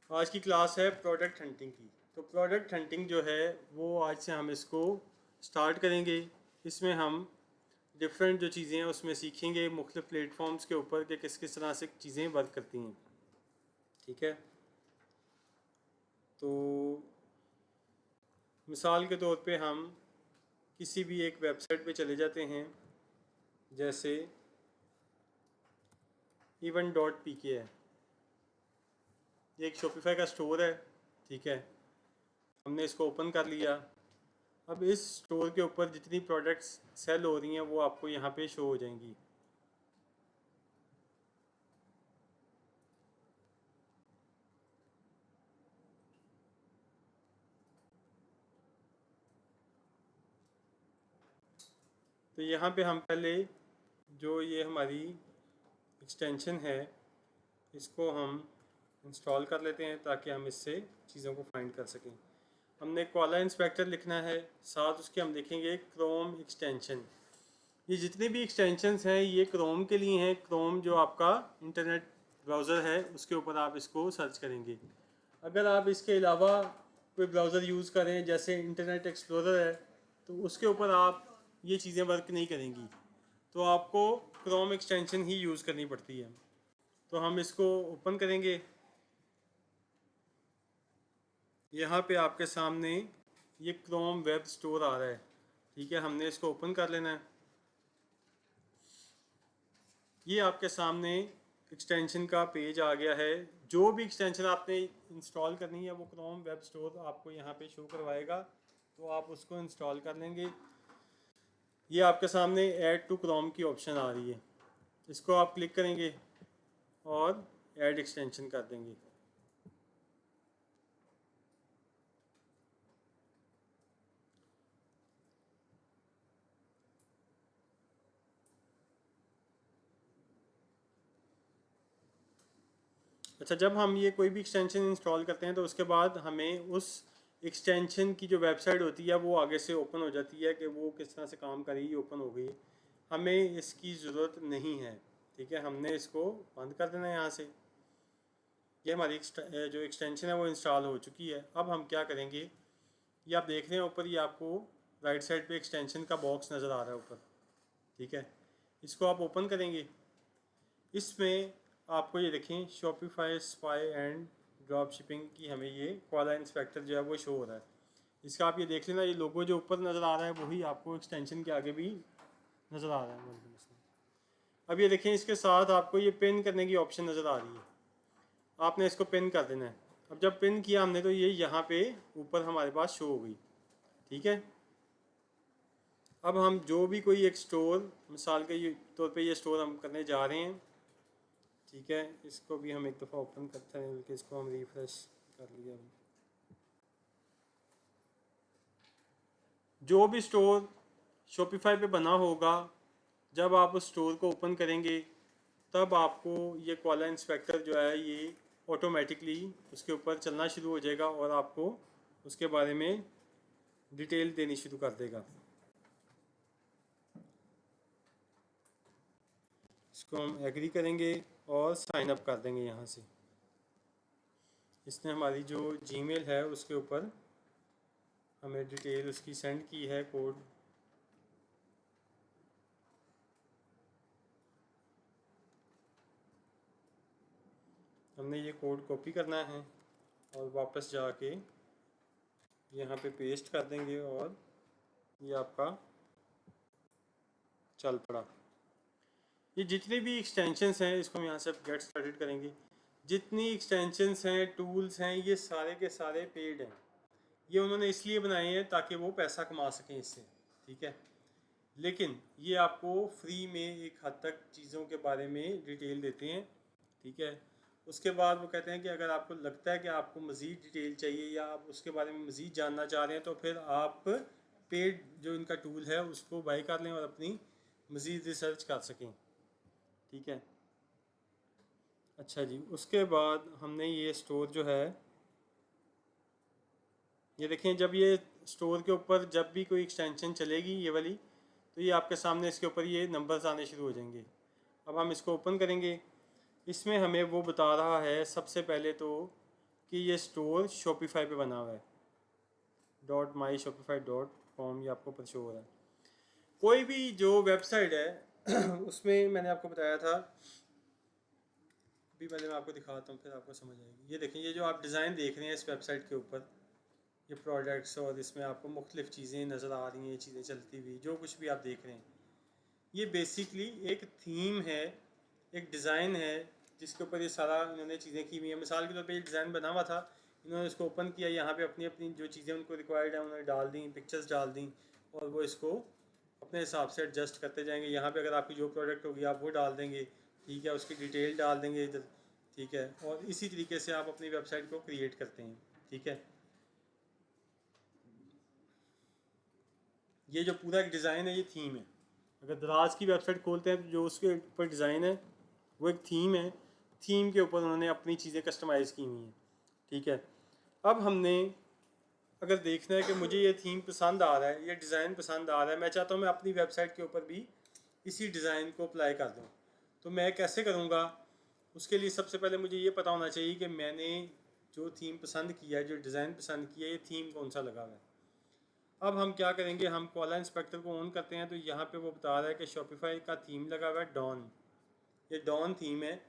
आज की क्लास है प्रोडक्ट हंटिंग की। तो प्रोडक्ट हंटिंग जो है वो आज से हम इसको स्टार्ट करेंगे। इसमें हम डिफरेंट जो चीज़ें हैं उसमें सीखेंगे मुख्तलिफ प्लेटफॉर्म्स के ऊपर कि किस किस तरह से चीज़ें वर्क करती हैं। ठीक है, तो मिसाल के तौर पे हम किसी भी एक वेबसाइट पे चले जाते हैं, जैसे event.pk है। ये एक शॉपिफाई का स्टोर है। ठीक है, हमने इसको ओपन कर लिया। अब इस स्टोर के ऊपर जितनी प्रोडक्ट्स सेल हो रही हैं वो आपको यहाँ पे शो हो जाएंगी। तो यहाँ पे हम पहले जो ये हमारी एक्सटेंशन है इसको हम इंस्टॉल कर लेते हैं ताकि हम इससे चीज़ों को फाइंड कर सकें। हमने कॉला इंस्पेक्टर लिखना है, साथ उसके हम लिखेंगे क्रोम एक्सटेंशन। ये जितने भी एक्सटेंशंस हैं ये क्रोम के लिए हैं। क्रोम जो आपका इंटरनेट ब्राउज़र है उसके ऊपर आप इसको सर्च करेंगे। अगर आप इसके अलावा कोई ब्राउज़र यूज़ करें जैसे इंटरनेट एक्सप्लोरर है तो उसके ऊपर आप ये चीज़ें वर्क नहीं करेंगी, तो आपको क्रोम एक्सटेंशन ही यूज़ करनी पड़ती है। तो हम इसको ओपन करेंगे। यहाँ पे आपके सामने ये क्रोम वेब स्टोर आ रहा है। ठीक है, हमने इसको ओपन कर लेना है। ये आपके सामने एक्सटेंशन का पेज आ गया है। जो भी एक्सटेंशन आपने इंस्टॉल करनी है वो क्रोम वेब स्टोर आपको यहाँ पे शो करवाएगा, तो आप उसको इंस्टॉल कर लेंगे। ये आपके सामने ऐड टू क्रोम की ऑप्शन आ रही है, इसको आप क्लिक करेंगे और ऐड एक्सटेंशन कर देंगे। अच्छा, जब हम ये कोई भी एक्सटेंशन इंस्टॉल करते हैं तो उसके बाद हमें उस एक्सटेंशन की जो वेबसाइट होती है वो आगे से ओपन हो जाती है कि वो किस तरह से काम करेगी, ओपन हो गई। हमें इसकी ज़रूरत नहीं है। ठीक है, हमने इसको बंद कर देना है यहाँ से। ये हमारी जो एक्सटेंशन है वो इंस्टॉल हो चुकी है। अब हम क्या करेंगे, ये आप देख रहे हैं ऊपर, ये आपको राइट साइड पे एक्सटेंशन का बॉक्स नज़र आ रहा है ऊपर। ठीक है, इसको आप ओपन करेंगे। इसमें आपको ये देखें Shopify spy and drop shipping की हमें ये कॉला इंस्पेक्टर जो है वो शो हो रहा है। इसका आप ये देख लेना, ये लोगो जो ऊपर नज़र आ रहा है वही आपको एक्सटेंशन के आगे भी नज़र आ रहा है। अब ये देखें इसके साथ आपको ये पिन करने की ऑप्शन नज़र आ रही है। आपने इसको पिन कर देना है। अब जब पिन किया हमने तो ये यहाँ पे ऊपर हमारे पास शो हो गई। ठीक है, अब हम जो भी कोई एक स्टोर, मिसाल के तौर पे ये स्टोर हम करने जा रहे हैं। ठीक है, इसको भी हम एक दफ़ा ओपन करते हैं, बल्कि इसको हम रिफ्रेश कर लिया। जो भी स्टोर शॉपिफाई पे बना होगा, जब आप उस स्टोर को ओपन करेंगे तब आपको ये कॉला इंस्पेक्टर जो है ये ऑटोमेटिकली उसके ऊपर चलना शुरू हो जाएगा और आपको उसके बारे में डिटेल देनी शुरू कर देगा। इसको हम एग्री करेंगे और साइन अप कर देंगे यहाँ से। इसने हमारी जो जीमेल है उसके ऊपर हमें डिटेल उसकी सेंड की है, कोड। हमने ये कोड कॉपी करना है और वापस जाके यहाँ पे पेस्ट कर देंगे और ये आपका चल पड़ा। ये जितने भी एक्सटेंशंस हैं इसको हम यहाँ से गेट स्टार्टेड करेंगे। जितनी एक्सटेंशंस हैं, टूल्स हैं, ये सारे के सारे पेड हैं। ये उन्होंने इसलिए बनाए हैं ताकि वो पैसा कमा सकें इससे। ठीक है, लेकिन ये आपको फ्री में एक हद तक चीज़ों के बारे में डिटेल देते हैं। ठीक है, उसके बाद वो कहते हैं कि अगर आपको लगता है कि आपको मज़ीद डिटेल चाहिए या आप उसके बारे में मज़ीद जानना चाह रहे हैं तो फिर आप पेड जो इनका टूल है उसको बाई कर लें और अपनी मज़ीद रिसर्च कर सकें। ठीक है, अच्छा जी, उसके बाद हमने ये स्टोर जो है, ये देखें, जब ये स्टोर के ऊपर जब भी कोई एक्सटेंशन चलेगी ये वाली, तो ये आपके सामने इसके ऊपर ये नंबर्स आने शुरू हो जाएंगे। अब हम इसको ओपन करेंगे। इसमें हमें वो बता रहा है सबसे पहले तो कि ये स्टोर शॉपिफाई पे बना हुआ है, .myshopify.com, ये आपको पर शो हो रहा है। कोई भी जो वेबसाइट है उसमें मैंने आपको बताया था, अभी मैं आपको दिखाता हूँ फिर आपको समझ आएगी। ये देखें, ये जो आप डिज़ाइन देख रहे हैं इस वेबसाइट के ऊपर, ये प्रोडक्ट्स और इसमें आपको मुख्तलिफ़ चीज़ें नज़र आ रही हैं, ये चीज़ें चलती हुई, जो कुछ भी आप देख रहे हैं, ये बेसिकली एक थीम है, एक डिज़ाइन है जिसके ऊपर ये सारा इन्होंने चीज़ें की हुई हैं। मिसाल के तौर पे ये डिज़ाइन बना हुआ था, इन्होंने इसको ओपन किया, यहाँ पे अपनी अपनी जो चीज़ें उनको रिक्वायर्ड है उन्होंने डाल दी, पिक्चर्स डाल दी, और वो इसको अपने हिसाब से एडजस्ट करते जाएंगे। यहाँ पे अगर आपकी जो प्रोडक्ट होगी आप वो डाल देंगे, ठीक है, उसकी डिटेल डाल देंगे इधर, ठीक है, और इसी तरीके से आप अपनी वेबसाइट को क्रिएट करते हैं, ठीक है। ये जो पूरा एक डिज़ाइन है ये थीम है। अगर दराज की वेबसाइट खोलते हैं तो जो उसके ऊपर डिज़ाइन है वो एक थीम है, थीम के ऊपर उन्होंने अपनी चीज़ें कस्टमाइज़ की हुई हैं, ठीक है। अब हमने अगर देखना है कि मुझे ये थीम पसंद आ रहा है, ये डिज़ाइन पसंद आ रहा है, मैं चाहता हूँ मैं अपनी वेबसाइट के ऊपर भी इसी डिज़ाइन को अप्लाई कर दूँ, तो मैं कैसे करूँगा? उसके लिए सबसे पहले मुझे ये पता होना चाहिए कि मैंने जो थीम पसंद किया है, जो डिज़ाइन पसंद किया है, ये थीम कौन सा लगा हुआ है। अब हम क्या करेंगे, हम कोला इंस्पेक्टर को ऑन करते हैं तो यहाँ पे वो बता रहा है कि शॉपिफाई का थीम लगा हुआ है डॉन, ये डॉन थीम है,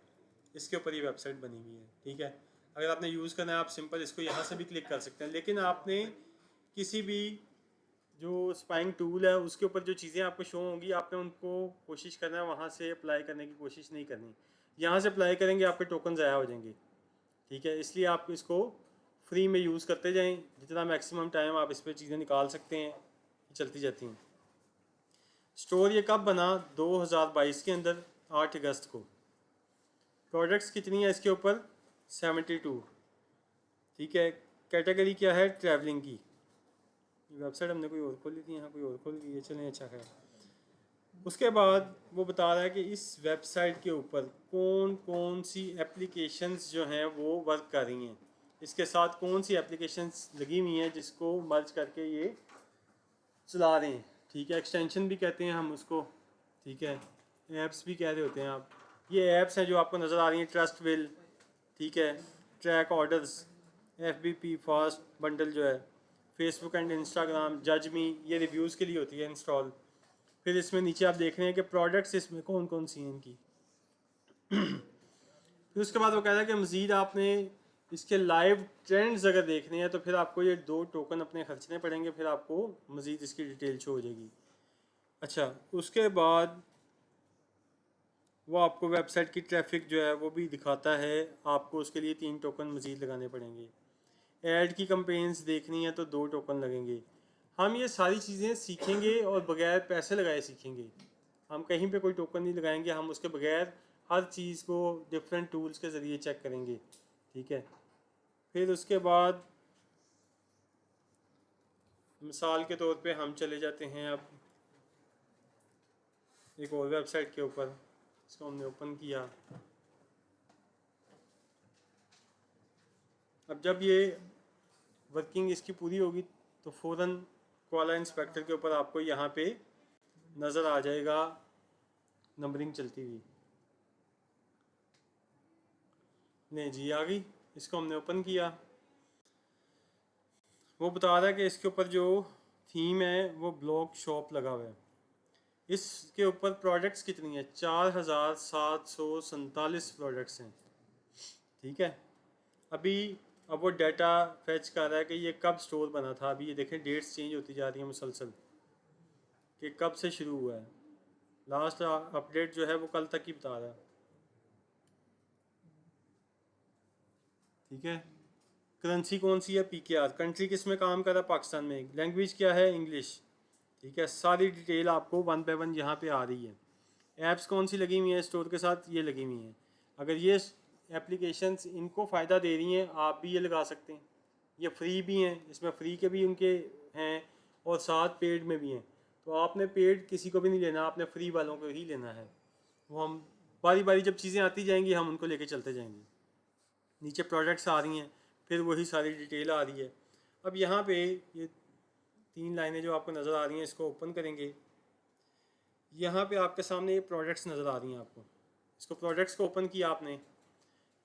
इसके ऊपर ये वेबसाइट बनी हुई है, ठीक है। अगर आपने यूज़ करना है आप सिंपल इसको यहाँ से भी क्लिक कर सकते हैं, लेकिन आपने किसी भी जो स्पाइंग टूल है उसके ऊपर जो चीज़ें आपको शो होंगी आपने उनको कोशिश करना है वहाँ से अप्लाई करने की कोशिश नहीं करनी। यहाँ से अप्लाई करेंगे आपके टोकन ज़ाया हो जाएंगे, ठीक है। इसलिए आप इसको फ्री में यूज़ करते जाएं, जितना मैक्सिमम टाइम आप इस पर चीज़ें निकाल सकते हैं चलती जाती हैं। स्टोर ये कब बना? 2022 के अंदर 8 अगस्त को। प्रोडक्ट्स कितनी है इसके ऊपर? 72, ठीक है। कैटेगरी क्या है? ट्रैवलिंग की। वेबसाइट हमने कोई और खोली थी, यहाँ कोई और खोल ली है, चलें, अच्छा है। उसके बाद वो बता रहा है कि इस वेबसाइट के ऊपर कौन कौन सी एप्लीकेशंस जो हैं वो वर्क कर रही हैं, इसके साथ कौन सी एप्लीकेशंस लगी हुई हैं जिसको मर्ज करके ये चला रहे हैं, ठीक है। एक्सटेंशन भी कहते हैं हम उसको, ठीक है, ऐप्स भी कह रहे होते हैं आप। ये ऐप्स हैं जो आपको नज़र आ रही हैं, ट्रस्ट विल, ठीक है, track orders, FBP fast bundle जो है, फेसबुक एंड इंस्टाग्राम, जज मी, ये रिव्यूज़ के लिए होती है इंस्टॉल। फिर इसमें नीचे आप देख रहे हैं कि प्रोडक्ट्स इसमें कौन कौन सी हैं इनकी। फिर उसके बाद वो कह रहा है कि मज़ीद आपने इसके लाइव ट्रेंड्स अगर देखने हैं तो फिर आपको ये 2 टोकन अपने खर्चने पड़ेंगे, फिर आपको मज़ीद इसकी डिटेल शो हो जाएगी। अच्छा, उसके बाद वो आपको वेबसाइट की ट्रैफिक जो है वो भी दिखाता है, आपको उसके लिए 3 टोकन मज़ीद लगाने पड़ेंगे। ऐड की कंपेन्स देखनी है तो 2 टोकन लगेंगे। हम ये सारी चीज़ें सीखेंगे और बगैर पैसे लगाए सीखेंगे, हम कहीं पे कोई टोकन नहीं लगाएंगे, हम उसके बगैर हर चीज़ को डिफरेंट टूल्स के ज़रिए चेक करेंगे, ठीक है। फिर उसके बाद मिसाल के तौर पे हम चले जाते हैं अब एक और वेबसाइट के ऊपर, इसको हमने ओपन किया। अब जब ये वर्किंग इसकी पूरी होगी तो फ़ौरन कोला इंस्पेक्टर के ऊपर आपको यहाँ पे नज़र आ जाएगा नंबरिंग चलती हुई। नहीं जी, आ गई। इसको हमने ओपन किया, वो बता रहा है कि इसके ऊपर जो थीम है वो ब्लॉग शॉप लगा हुआ है। इसके ऊपर प्रोडक्ट्स कितनी है? 4747 प्रोडक्ट्स हैं, ठीक है। अभी अब वो डाटा फैच कर रहा है कि ये कब स्टोर बना था। अभी ये देखें डेट्स चेंज होती जा रही हैं मुसलसल कि कब से शुरू हुआ है। लास्ट अपडेट जो है वो कल तक ही बता रहा है, ठीक है। करेंसी कौन सी है? PKR। कंट्री किस में काम कर रहा है? पाकिस्तान में। लैंग्वेज क्या है? इंग्लिश, ठीक है। सारी डिटेल आपको 1 बाय 1 यहाँ पे आ रही है। ऐप्स कौन सी लगी हुई हैं स्टोर के साथ? ये लगी हुई हैं। अगर ये एप्लीकेशंस इनको फ़ायदा दे रही हैं आप भी ये लगा सकते हैं, ये फ्री भी हैं, इसमें फ्री के भी उनके हैं और साथ पेड में भी हैं। तो आपने पेड किसी को भी नहीं लेना, आपने फ्री वालों को ही लेना है। वो हम बारी बारी जब चीज़ें आती जाएंगी हम उनको लेके चलते जाएंगे। नीचे प्रोडक्ट्स आ रही हैं, फिर वही सारी डिटेल आ रही है। अब यहाँ पे ये 3 लाइनें जो आपको नज़र आ रही हैं इसको ओपन करेंगे, यहाँ पे आपके सामने ये प्रोडक्ट्स नज़र आ रही हैं आपको। इसको प्रोडक्ट्स को ओपन किया आपने,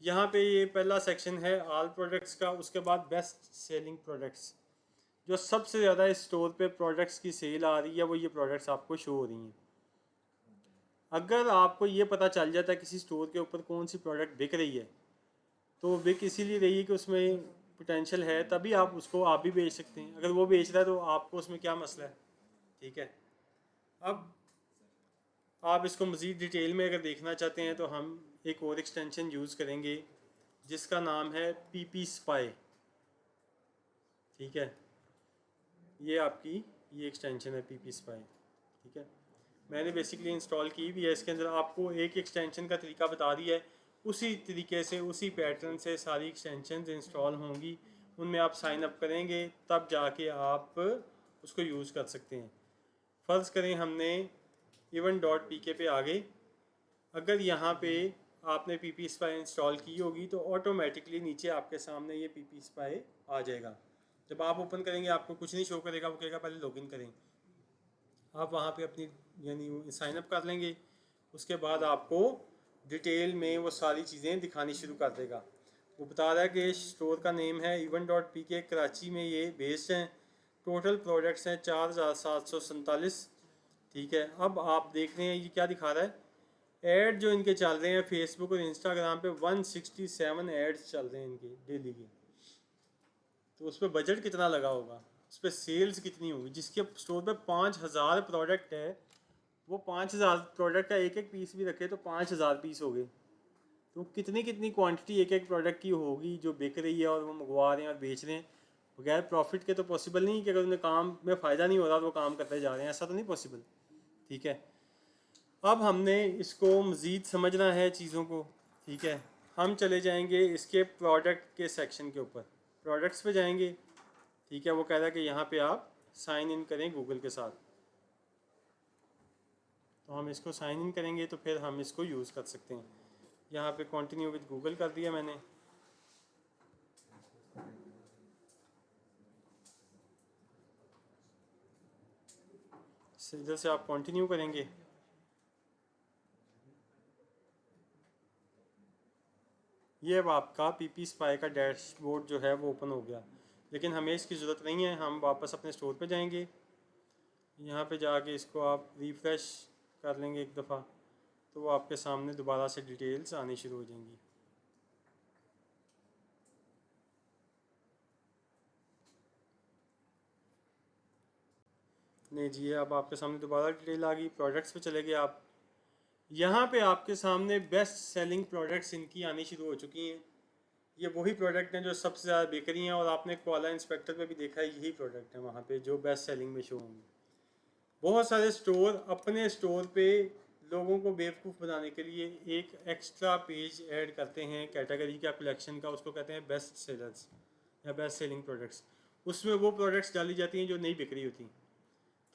यहाँ पे ये पहला सेक्शन है ऑल प्रोडक्ट्स का। उसके बाद बेस्ट सेलिंग प्रोडक्ट्स, जो सबसे ज़्यादा इस स्टोर पे प्रोडक्ट्स की सेल आ रही है वो ये प्रोडक्ट्स आपको शो हो रही हैं। अगर आपको ये पता चल जाता है किसी स्टोर के ऊपर कौन सी प्रोडक्ट बिक रही है, तो बिक इसीलिए रही है कि उसमें पोटेंशियल है, तभी आप उसको आप भी बेच सकते हैं। अगर वो बेच रहा है तो आपको उसमें क्या मसला है, ठीक है। अब आप इसको मज़ीद डिटेल में अगर देखना चाहते हैं तो हम एक और एक्सटेंशन यूज़ करेंगे जिसका नाम है PP स्पाई, ठीक है। ये आपकी ये एक्सटेंशन है PP स्पाई, ठीक है। मैंने बेसिकली इंस्टॉल की भी है। इसके अंदर आपको एक एक्सटेंशन का तरीका बता दिया है, उसी तरीके से उसी पैटर्न से सारी एक्सटेंशन इंस्टॉल होंगी। उनमें आप साइन अप करेंगे तब जाके आप उसको यूज़ कर सकते हैं। फ़र्ज़ करें हमने event.pk पे आ गए। अगर यहाँ पे आपने PP स्पाई इंस्टॉल की होगी तो ऑटोमेटिकली नीचे आपके सामने ये PP स्पाई आ जाएगा। जब आप ओपन करेंगे आपको कुछ नहीं शो करेगा, वो कहेगा पहले लॉगिन करें। आप वहाँ पे अपनी यानी साइन अप कर लेंगे। उसके बाद आपको डिटेल में वो सारी चीज़ें दिखानी शुरू कर देगा। वो बता रहा है कि स्टोर का नेम है event.pk, कराची में ये बेस्ड हैं। टोटल प्रोडक्ट्स हैं 4747, ठीक है। अब आप देख रहे हैं ये क्या दिखा रहा है, ऐड जो इनके चल रहे हैं फेसबुक और इंस्टाग्राम पे 167 एड्स चल रहे हैं इनके डेली के। तो उस पर बजट कितना लगा होगा, उस पर सेल्स कितनी होगी। जिसके स्टोर पे 5000 प्रोडक्ट है, वो 5000 प्रोडक्ट का एक एक पीस भी रखे तो 5000 पीस हो गए। तो कितनी कितनी क्वांटिटी एक एक प्रोडक्ट की होगी जो बिक रही है और वो मंगवा रहे हैं और बेच रहे हैं। बगैर प्रॉफिट के तो पॉसिबल नहीं कि अगर उन्हें काम में फ़ायदा नहीं हो रहा तो वो काम करते जा रहे हैं, ऐसा तो नहीं पॉसिबल, ठीक है। अब हमने इसको मज़ीद समझना है चीज़ों को, ठीक है। हम चले जाएंगे इसके प्रोडक्ट के सेक्शन के ऊपर, प्रोडक्ट्स पे जाएंगे, ठीक है। वो कह रहा है कि यहाँ पे आप साइन इन करें गूगल के साथ, तो हम इसको साइन इन करेंगे तो फिर हम इसको यूज़ कर सकते हैं। यहाँ पे कंटिन्यू विद गूगल कर दिया मैंने। इधर से आप कंटिन्यू करेंगे। ये अब आपका PP स्पाई का डैशबोर्ड जो है वो ओपन हो गया, लेकिन हमें इसकी ज़रूरत नहीं है। हम वापस अपने स्टोर पे जाएंगे। यहाँ पे जाके इसको आप रिफ़्रेश कर लेंगे एक दफ़ा, तो वो आपके सामने दोबारा से डिटेल्स आनी शुरू हो जाएंगी। नहीं जी, अब आपके सामने दोबारा डिटेल आ गई। प्रोडक्ट्स पे चले गए आप। यहाँ पे आपके सामने बेस्ट सेलिंग प्रोडक्ट्स इनकी आनी शुरू हो चुकी हैं। ये वही प्रोडक्ट हैं जो सबसे ज़्यादा बिक रही हैं, और आपने क्वाला इंस्पेक्टर पे भी देखा है यही प्रोडक्ट है वहाँ पे जो बेस्ट सेलिंग में शो होंगी। बहुत सारे स्टोर अपने स्टोर पे लोगों को बेवकूफ़ बनाने के लिए एक एक्स्ट्रा पेज ऐड करते हैं कैटेगरी का, कलेक्शन का, उसको कहते हैं बेस्ट सेलर्स या बेस्ट सेलिंग प्रोडक्ट्स। उसमें वो प्रोडक्ट्स डाली जाती हैं जो नहीं बिक रही होती,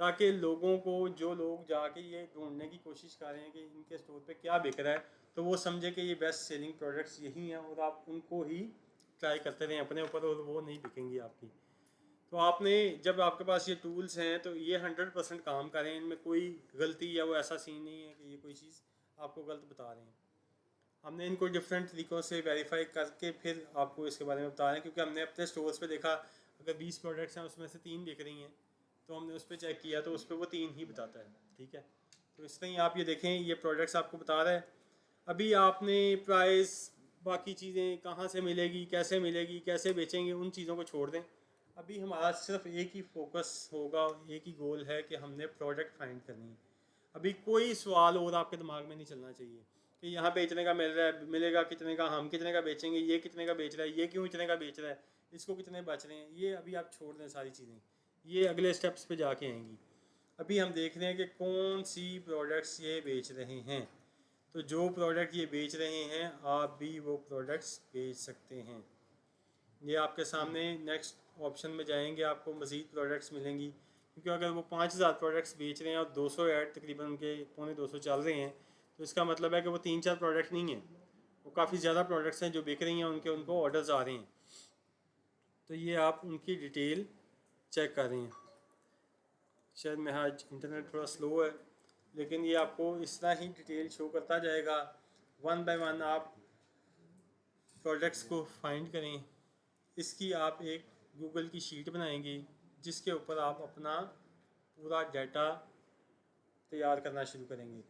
ताकि लोगों को, जो लोग जाके ये ढूंढने की कोशिश कर रहे हैं कि इनके स्टोर पे क्या बिक रहा है, तो वो समझे कि ये बेस्ट सेलिंग प्रोडक्ट्स यही हैं और आप उनको ही ट्राई करते रहें अपने ऊपर, और वो नहीं बिकेंगी आपकी। तो आपने, जब आपके पास ये टूल्स हैं तो ये 100% काम करें, इनमें कोई गलती या वो ऐसा सीन नहीं है कि ये कोई चीज़ आपको गलत बता रहे हैं। हमने इनको डिफरेंट तरीक़ों से वेरीफाई करके फिर आपको इसके बारे में बता रहे हैं, क्योंकि हमने अपने स्टोर्स पे देखा अगर 20 प्रोडक्ट्स हैं उसमें से 3 बिक रही हैं, तो हमने उस पर चेक किया तो उस पर वो 3 ही बताता है, ठीक है। तो इस तरह ही आप ये देखें, ये प्रोडक्ट्स आपको बता रहा है। अभी आपने प्राइस, बाकी चीज़ें कहाँ से मिलेगी, कैसे बेचेंगे, उन चीज़ों को छोड़ दें। अभी हमारा सिर्फ एक ही फोकस होगा, एक ही गोल है कि हमने प्रोडक्ट फाइंड करनी है। अभी कोई सवाल और आपके दिमाग में नहीं चलना चाहिए कि यहाँ पे इतने का मिल रहा है, मिलेगा कितने का, हम कितने का बेचेंगे, ये कितने का बेच रहा है, ये क्यों इतने का बेच रहा है, इसको कितने बच रहे हैं। ये अभी आप छोड़ दें सारी चीज़ें, ये अगले स्टेप्स पे जाके आएंगी। अभी हम देख रहे हैं कि कौन सी प्रोडक्ट्स ये बेच रहे हैं। तो जो प्रोडक्ट ये बेच रहे हैं आप भी वो प्रोडक्ट्स बेच सकते हैं। ये आपके सामने नेक्स्ट ऑप्शन में जाएंगे आपको मज़ीद प्रोडक्ट्स मिलेंगी, क्योंकि अगर वो 5000 प्रोडक्ट्स बेच रहे हैं और 200 ऐड तकरीबन उनके 250 चल रहे हैं, तो इसका मतलब है कि वो 3-4 प्रोडक्ट नहीं हैं, वो काफ़ी ज़्यादा प्रोडक्ट्स हैं जो बिक रही हैं, उनको ऑर्डर्स आ रहे हैं। तो ये आप उनकी डिटेल चेक कर रहे हैं। शायद मैं आज इंटरनेट थोड़ा स्लो है, लेकिन ये आपको इस तरह ही डिटेल शो करता जाएगा। वन बाय वन आप प्रोडक्ट्स को फाइंड करें। इसकी आप एक गूगल की शीट बनाएंगे जिसके ऊपर आप अपना पूरा डाटा तैयार करना शुरू करेंगे।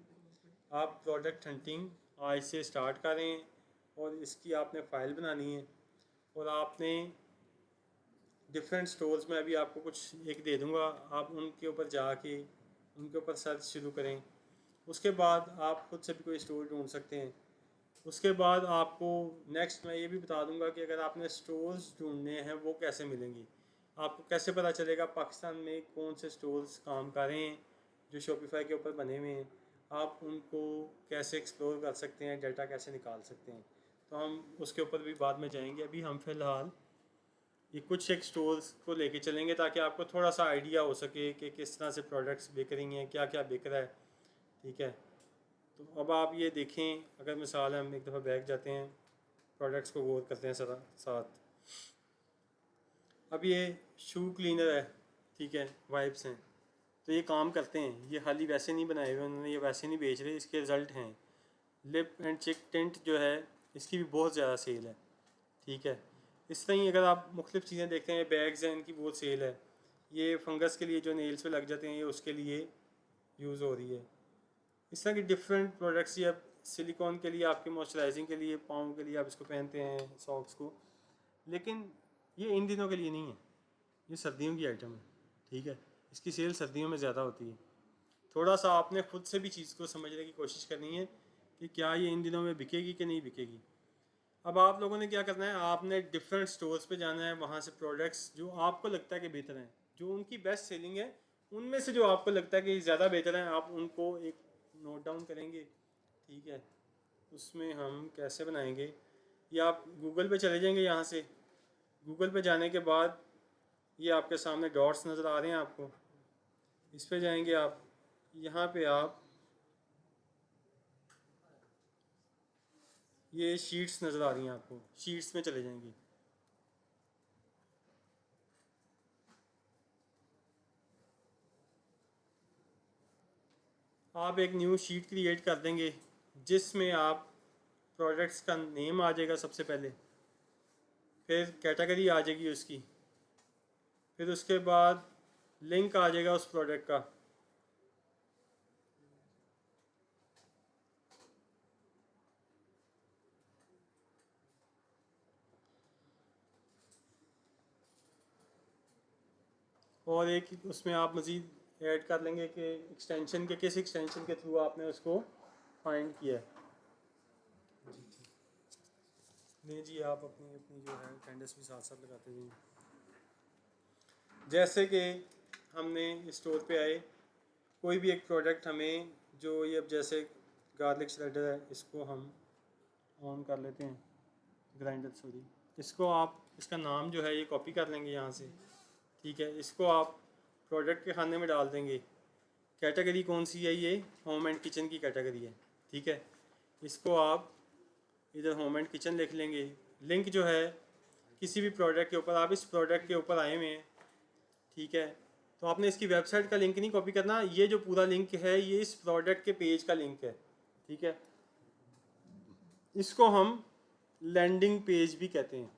आप प्रोडक्ट हंटिंग आज से स्टार्ट करें और इसकी आपने फ़ाइल बनानी है और आपने डिफरेंट स्टोर्स में अभी आपको कुछ एक दे दूंगा, आप उनके ऊपर जाके उनके ऊपर सर्च शुरू करें। उसके बाद आप खुद से भी कोई स्टोर ढूंढ सकते हैं। उसके बाद आपको नेक्स्ट मैं ये भी बता दूंगा कि अगर आपने स्टोर्स ढूंढने हैं वो कैसे मिलेंगे। आपको कैसे पता चलेगा पाकिस्तान में कौन से स्टोर्स काम कर रहे हैं जो शॉपिफाई के ऊपर बने हुए हैं। आप उनको कैसे एक्सप्लोर कर सकते हैं, डाटा कैसे निकाल सकते हैं, तो हम उसके ऊपर भी बाद में जाएंगे। अभी हम फ़िलहाल ये कुछ एक स्टोर्स को लेके चलेंगे ताकि आपको थोड़ा सा आइडिया हो सके कि किस तरह से प्रोडक्ट्स बिक रही हैं, क्या क्या बिक रहा है। ठीक है, तो अब आप ये देखें, अगर मिसाल हम एक दफ़ा बैक जाते हैं, प्रोडक्ट्स को गौर करते हैं साथ। अब ये शू क्लीनर है, ठीक है, वाइप्स हैं, तो ये काम करते हैं। ये हाली वैसे नहीं बनाए हुए उन्होंने, ये वैसे नहीं बेच रहे, इसके रिज़ल्ट हैं। लिप एंड चिक टिंट जो है इसकी भी बहुत ज़्यादा सेल है। ठीक है, इस तरह ही अगर आप मुख्तलिफ़ चीज़ें देखते हैं, बैग्स हैं, इनकी बहुत सेल है। ये फंगस के लिए जो नेल्स पे लग जाते हैं, ये उसके लिए यूज़ हो रही है। इस तरह की डिफरेंट प्रोडक्ट्स, या सिलिकॉन के लिए, आपके मॉइस्चराइजिंग के लिए, पाँव के लिए आप इसको पहनते हैं सॉक्स को, लेकिन ये इन दिनों के लिए नहीं है, ये सर्दियों की आइटम है। ठीक है, इसकी सेल सर्दियों में ज़्यादा होती है। थोड़ा सा आपने ख़ुद से भी चीज़ को समझने की कोशिश करनी है कि क्या ये इन दिनों में बिकेगी कि नहीं बिकेगी। अब आप लोगों ने क्या करना है, आपने डिफरेंट स्टोर्स पे जाना है, वहाँ से प्रोडक्ट्स जो आपको लगता है कि बेहतर हैं, जो उनकी बेस्ट सेलिंग है, उनमें से जो आपको लगता है कि ज़्यादा बेहतर हैं, आप उनको एक नोट डाउन करेंगे। ठीक है, उसमें हम कैसे बनाएंगे, या आप गूगल पे चले जाएंगे। यहाँ से गूगल पे जाने के बाद ये आपके सामने डॉट्स नज़र आ रहे हैं आपको, इस पे जाएंगे आप। यहाँ पे आप ये शीट्स नज़र आ रही हैं आपको, शीट्स में चले जाएंगे। आप एक न्यू शीट क्रिएट कर देंगे जिसमें आप प्रोडक्ट्स का नेम आ जाएगा सबसे पहले, फिर कैटेगरी आ जाएगी उसकी, फिर उसके बाद लिंक आ जाएगा उस प्रोडक्ट का, और एक उसमें आप मज़ीद ऐड कर लेंगे कि एक्सटेंशन के, किस एक्सटेंशन के थ्रू आपने उसको फाइंड किया है। नहीं जी, आप अपनी अपनी जो है कैंडल्स भी साथ साथ लगाते जाइए। जैसे कि हमने स्टोर पे आए, कोई भी एक प्रोडक्ट हमें, जो ये अब जैसे गार्लिक श्रेडर है, इसको हम ऑन कर लेते हैं, ग्राइंडर सॉरी, इसको आप, इसका नाम जो है ये कॉपी कर लेंगे यहाँ से। ठीक है, इसको आप प्रोडक्ट के खाने में डाल देंगे। कैटेगरी कौन सी है, ये होम एंड किचन की कैटेगरी है। ठीक है, इसको आप इधर होम एंड किचन लिख लेंगे। लिंक जो है किसी भी प्रोडक्ट के ऊपर, आप इस प्रोडक्ट के ऊपर आए हुए हैं, ठीक है, तो आपने इसकी वेबसाइट का लिंक नहीं कॉपी करना, ये जो पूरा लिंक है ये इस प्रोडक्ट के पेज का लिंक है। ठीक है, इसको हम लैंडिंग पेज भी कहते हैं।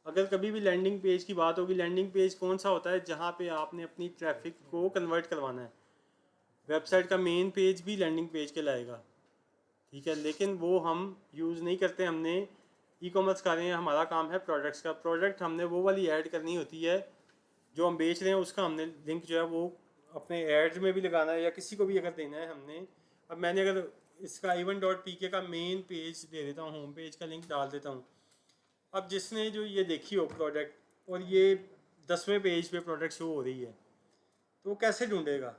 अगर कभी भी लैंडिंग पेज की बात होगी, लैंडिंग पेज कौन सा होता है, जहाँ पे आपने अपनी ट्रैफिक को कन्वर्ट करवाना है। वेबसाइट का मेन पेज भी लैंडिंग पेज के लाएगा। ठीक है, लेकिन वो हम यूज़ नहीं करते। हमने ई कॉमर्स कर रहे हैं, हमारा काम है प्रोडक्ट्स का। प्रोडक्ट हमने वो वाली ऐड करनी होती है जो हम बेच रहे हैं, उसका हमने लिंक जो है वो अपने एड्स में भी लगाना है, या किसी को भी अगर देना है हमने। अब मैंने अगर इसका even.pk का मेन पेज दे देता हूँ, होम पेज का लिंक डाल देता हूँ। अब जिसने जो ये देखी हो प्रोडक्ट और ये 10वें पेज पे प्रोडक्ट शो हो रही है, तो वो कैसे ढूंढेगा।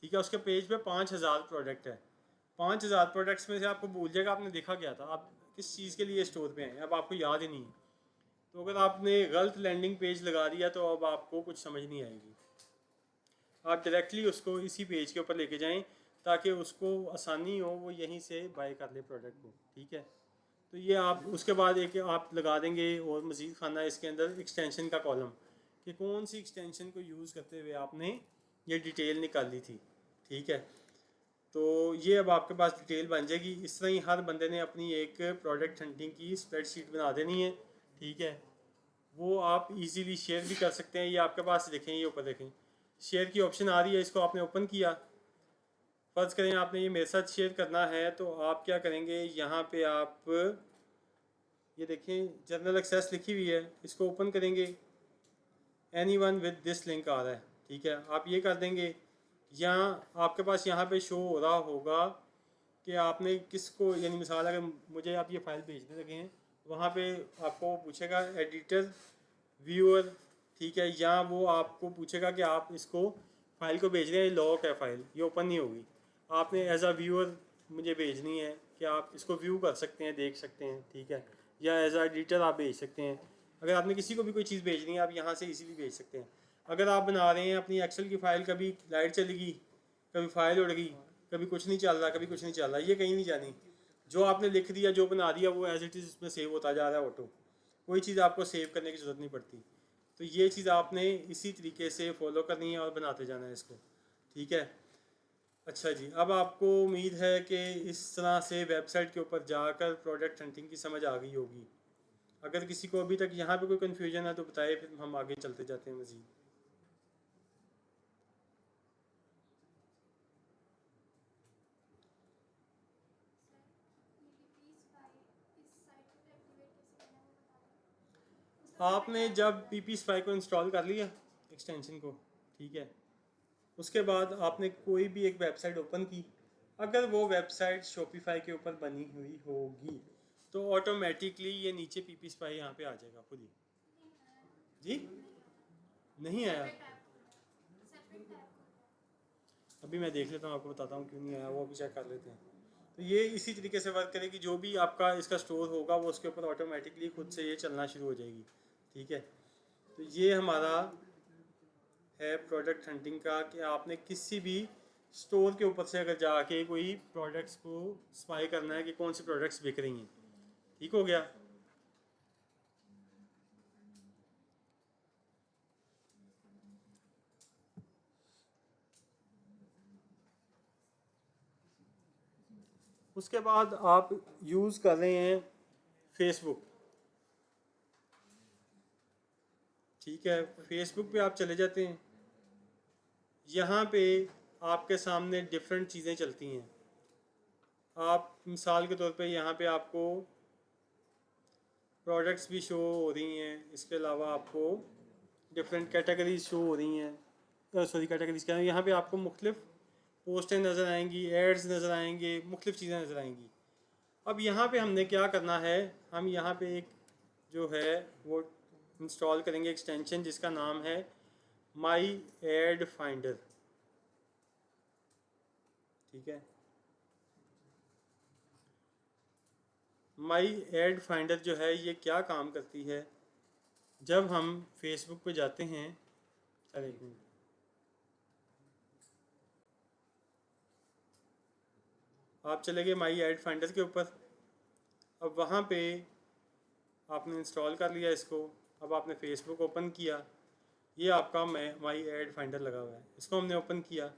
ठीक है, उसके पेज पे 5000 प्रोडक्ट है। 5000 प्रोडक्ट्स में से आपको भूल जाएगा आपने देखा क्या था, आप किस चीज़ के लिए स्टोर पे हैं, अब आपको याद ही नहीं है। तो अगर आपने गलत लैंडिंग पेज लगा दिया तो अब आपको कुछ समझ नहीं आएगी। आप डायरेक्टली उसको इसी पेज के ऊपर लेके जाएं ताकि उसको आसानी हो, वो यहीं से बाय कर ले प्रोडक्ट को। ठीक है, तो ये आप उसके बाद एक आप लगा देंगे और मज़ीद खाना इसके अंदर एक्सटेंशन का कॉलम, कि कौन सी एक्सटेंशन को यूज़ करते हुए आपने ये डिटेल निकाली थी। ठीक है, तो ये अब आपके पास डिटेल बन जाएगी। इस तरह ही हर बंदे ने अपनी एक प्रोडक्ट हंटिंग की स्प्रेडशीट बना देनी है, ठीक है। वो आप इजीली शेयर भी कर सकते हैं। ये आपके पास देखें, ये ऊपर देखें शेयर की ऑप्शन आ रही है, इसको आपने ओपन किया। फ़र्ज़ करें आपने ये मेरे साथ शेयर करना है, तो आप क्या करेंगे, यहाँ पे आप ये देखें जनरल एक्सेस लिखी हुई है, इसको ओपन करेंगे। Any one with this link आ रहा है, ठीक है। आप ये कर देंगे, यहाँ आपके पास यहाँ पे शो हो रहा होगा कि आपने किसको, यानी मिसाल अगर मुझे आप ये फ़ाइल भेजने लगे हैं, वहाँ पे आपको पूछेगा एडिटर व्यूअर, ठीक है। या वो आपको पूछेगा कि आप इसको फ़ाइल को भेज रहे हैं, लॉक है फ़ाइल, ये ओपन नहीं होगी। आपने एज अ व्यूअर मुझे भेजनी है कि आप इसको व्यू कर सकते हैं, देख सकते हैं, ठीक है। या एज अ एडिटर आप भेज सकते हैं। अगर आपने किसी को भी कोई चीज़ भेजनी है, आप यहाँ से इजीली भेज सकते हैं। अगर आप बना रहे हैं अपनी एक्सेल की फ़ाइल, कभी लाइट चलेगी, कभी फ़ाइल उड़ गई, कभी कुछ नहीं चल रहा, कभी कुछ नहीं चल रहा, ये कहीं नहीं जानी। जो आपने लिख दिया, जो बना दिया, वो एज इट इज़ इसमें सेव होता जा रहा है ऑटो। कोई चीज़ आपको सेव करने की ज़रूरत नहीं पड़ती। तो ये चीज़ आपने इसी तरीके से फॉलो करनी है और बनाते जाना है इसको, ठीक है। अच्छा जी, अब आपको उम्मीद है कि इस तरह से वेबसाइट के ऊपर जाकर प्रोडक्ट हंटिंग की समझ आ गई होगी। अगर किसी को अभी तक यहाँ पे कोई कन्फ्यूजन है तो बताइए, फिर हम आगे चलते जाते हैं मज़ीद। आपने जब पी स्पाई को इंस्टॉल कर लिया एक्सटेंशन को, ठीक है, उसके बाद आपने कोई भी एक वेबसाइट ओपन की, अगर वो वेबसाइट शॉपिफाई के ऊपर बनी हुई होगी तो ऑटोमेटिकली ये नीचे पी स्पाई यहाँ पे आ जाएगा खुद ही। जी नहीं आया, अभी मैं देख लेता हूँ, आपको बताता हूँ क्यों नहीं आया, वो अभी चेक कर लेते हैं। तो ये इसी तरीके से वर्क करेगी, जो भी आपका इसका स्टोर होगा वो उसके ऊपर ऑटोमेटिकली खुद से ये चलना शुरू हो जाएगी, ठीक है। तो ये हमारा है प्रोडक्ट हंटिंग का, कि आपने किसी भी स्टोर के ऊपर से अगर जाके कोई प्रोडक्ट्स को स्पाई करना है कि कौन सी प्रोडक्ट्स बिक रही हैं, ठीक हो गया। उसके बाद आप यूज़ कर रहे हैं फेसबुक, ठीक है। फेसबुक पे आप चले जाते हैं, यहाँ पे आपके सामने डिफरेंट चीज़ें चलती हैं। आप मिसाल के तौर पे यहाँ पे आपको प्रोडक्ट्स भी शो हो रही हैं, इसके अलावा आपको डिफरेंट कैटेगरीज शो हो रही हैं, सॉरी कैटेगरीज क्या है, यहाँ पे आपको मुख्तलिफ पोस्टें नज़र आएंगी, एड्स नज़र आएंगे, मुख्तलिफ चीज़ें नज़र आएंगी। अब यहाँ पे हमने क्या करना है, हम यहाँ पे एक जो है वो इंस्टॉल करेंगे एक्सटेंशन जिसका नाम है माई एड फाइंडर, ठीक है। माई एड फाइंडर जो है ये क्या काम करती है, जब हम फेसबुक पे जाते हैं, चलिए एक मिनट, आप चले गए माई एड फाइंडर के ऊपर। अब वहाँ पे आपने इंस्टॉल कर लिया इसको। अब आपने फेसबुक ओपन किया, ये आपका माई एड फाइंडर लगा हुआ है, इसको हमने ओपन किया।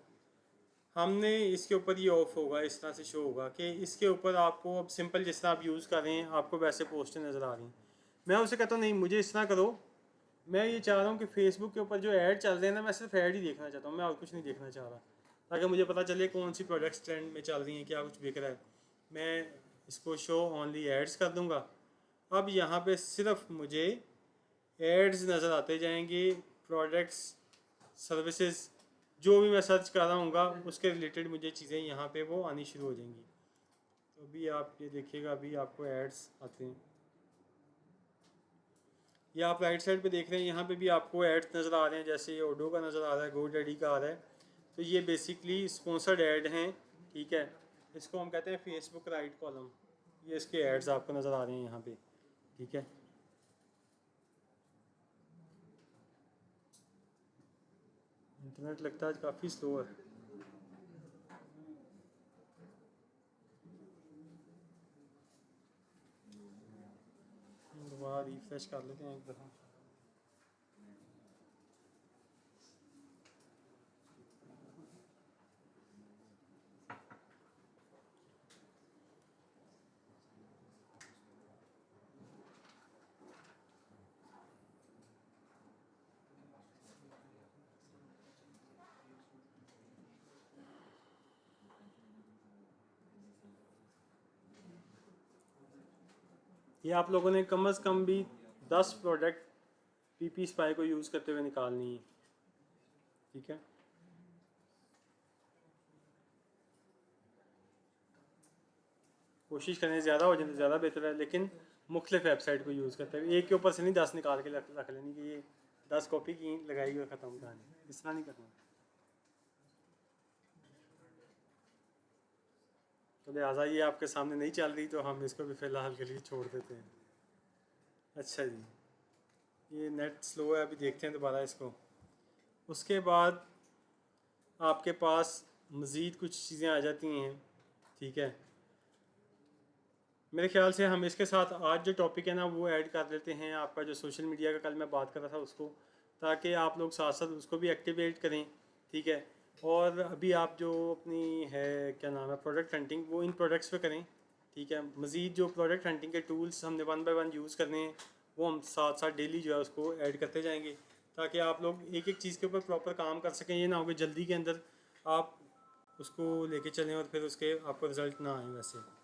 हमने इसके ऊपर ये ऑफ होगा, इस तरह से शो होगा कि इसके ऊपर आपको अब सिंपल जिस तरह आप यूज़ कर रहे हैं आपको वैसे पोस्टें नज़र आ रही हैं। मैं उसे कहता हूँ नहीं, मुझे इस तरह करो, मैं ये चाह रहा हूँ कि फेसबुक के ऊपर जो ऐड चल रहे हैं ना, मैं सिर्फ ऐड ही देखना चाहता हूँ, मैं और कुछ नहीं देखना चाह रहा, ताकि मुझे पता चले कौन सी प्रोडक्ट्स ट्रेंड में चल रही हैं, क्या कुछ बिक रहा है। मैं इसको शो ओनली एड्स कर दूँगा। अब यहाँ पे सिर्फ मुझे एड्स नज़र आते जाएंगे, प्रोडक्ट्स, सर्विसेज, जो भी मैं सर्च कर रहा हूँ उसके रिलेटेड मुझे चीज़ें यहाँ पे वो आनी शुरू हो जाएंगी। तो अभी आप ये देखिएगा, अभी आपको एड्स आते हैं, ये आप राइट साइड पे देख रहे हैं, यहाँ पे भी आपको एड्स नज़र आ रहे हैं, जैसे ये ओडो का नज़र आ रहा है, गोडैडी का आ रहा है। तो ये बेसिकली स्पॉन्सर्ड ऐड हैं, ठीक है। इसको हम कहते हैं फेसबुक राइट कॉलम। ये इसके एड्स आपको नज़र आ रहे हैं यहाँ पे, ठीक है। इंटरनेट लगता है आज काफ़ी स्लो है, दोबारा रिफ्रेश कर लेते हैं एक दफ़ा। ये आप लोगों ने कम से कम भी 10 प्रोडक्ट पीपी स्पाई को यूज़ करते हुए निकालनी है, ठीक है। कोशिश करें ज़्यादा हो जाए तो ज़्यादा बेहतर है, लेकिन मुख्तलिफ वेबसाइट को यूज़ करते हुए एक के ऊपर से नहीं 10 निकाल के रख लेनी कि ये 10 कॉपी की लगाई और ख़त्म कहानी, इस तरह नहीं करना। तो लिहाजा ये आपके सामने नहीं चल रही तो हम इसको भी फ़िलहाल के लिए छोड़ देते हैं। अच्छा जी, ये नेट स्लो है, अभी देखते हैं दोबारा इसको। उसके बाद आपके पास मज़ीद कुछ चीज़ें आ जाती हैं, ठीक है। मेरे ख्याल से हम इसके साथ आज जो टॉपिक है ना वो ऐड कर लेते हैं, आपका जो सोशल मीडिया का कल मैं बात कर रहा था उसको, ताकि आप लोग साथ साथ उसको भी एक्टिवेट करें, ठीक है। और अभी आप जो अपनी है क्या नाम है प्रोडक्ट हंटिंग, वो इन प्रोडक्ट्स पे करें, ठीक है। मज़ीद जो प्रोडक्ट हंटिंग के टूल्स हमने 1 बाय 1 यूज़ करने हैं वो हम साथ साथ डेली जो है उसको ऐड करते जाएंगे, ताकि आप लोग एक एक चीज़ के ऊपर प्रॉपर काम कर सकें। ये ना हो कि जल्दी के अंदर आप उसको लेके चलें और फिर उसके आपको रिज़ल्ट ना आए वैसे।